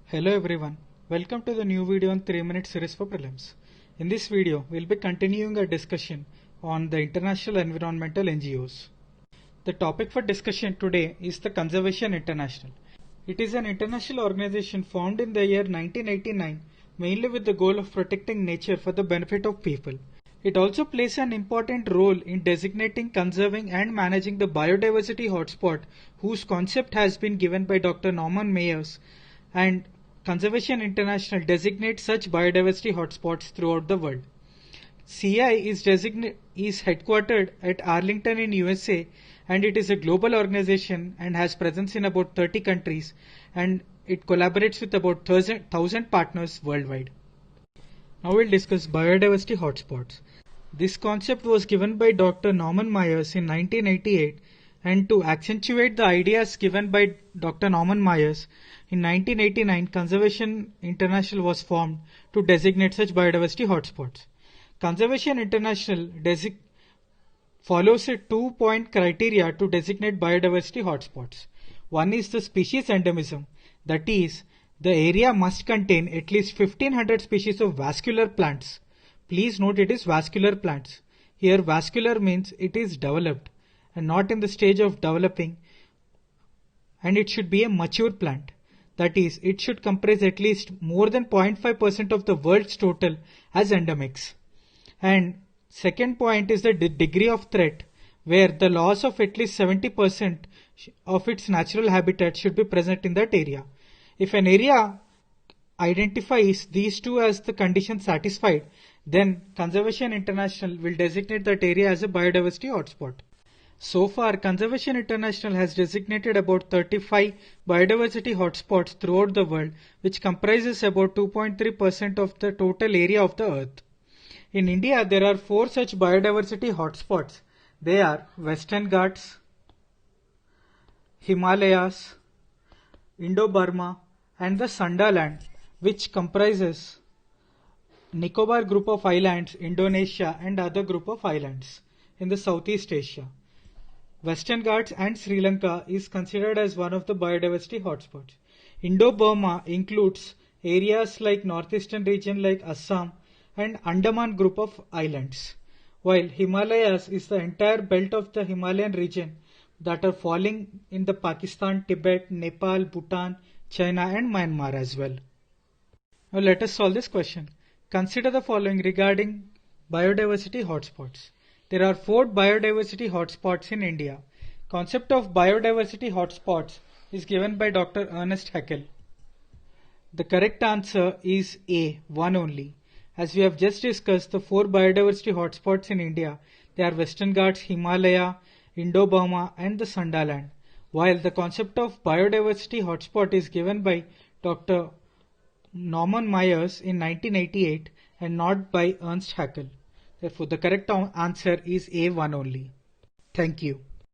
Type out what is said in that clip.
Hello everyone, welcome to the new video on 3-minute series for prelims. In this video, we'll be continuing our discussion on the international environmental NGOs. The topic for discussion today is the Conservation International. It is an international organization formed in the year 1989 mainly with the goal of protecting nature for the benefit of people. It also plays an important role in designating, conserving and managing the biodiversity hotspot whose concept has been given by Dr. Norman Mayers, and Conservation International designates such biodiversity hotspots throughout the world. CI is headquartered at Arlington in USA, and it is a global organization and has presence in about 30 countries, and it collaborates with about 1,000 partners worldwide. Now we'll discuss biodiversity hotspots. This concept was given by Dr. Norman Mayers in 1988, and to accentuate the ideas given by Dr. Norman Mayers, in 1989 Conservation International was formed to designate such biodiversity hotspots. Conservation International follows a two-point criteria to designate biodiversity hotspots. One is the species endemism, that is, the area must contain at least 1500 species of vascular plants. Please note it is vascular plants. Here vascular means it is developed and not in the stage of developing, and it should be a mature plant. That is, it should comprise at least more than 0.5% of the world's total as endemics. And second point is the degree of threat, where the loss of at least 70% of its natural habitat should be present in that area. If an area identifies these two as the condition satisfied, then Conservation International will designate that area as a biodiversity hotspot. So far, Conservation International has designated about 35 biodiversity hotspots throughout the world, which comprises about 2.3% of the total area of the earth. In India, there are 4 such biodiversity hotspots. They are Western Ghats, Himalayas, Indo-Burma and the Sundaland, which comprises Nicobar group of islands, Indonesia and other group of islands in the Southeast Asia. Western Ghats and Sri Lanka is considered as one of the biodiversity hotspots. Indo-Burma includes areas like northeastern region like Assam and Andaman group of islands, while Himalayas is the entire belt of the Himalayan region that are falling in the Pakistan, Tibet, Nepal, Bhutan, China and Myanmar as well. Now let us solve this question. Consider the following regarding biodiversity hotspots. There are 4 biodiversity hotspots in India. Concept of biodiversity hotspots is given by Dr. Ernest Haeckel. The correct answer is A, one only. As we have just discussed, the 4 biodiversity hotspots in India, they are Western Ghats, Himalaya, Indo-Burma and the Sundaland, while the concept of biodiversity hotspot is given by Dr. Norman Mayers in 1988 and not by Ernst Haeckel. Therefore, the correct answer is A, one only. Thank you.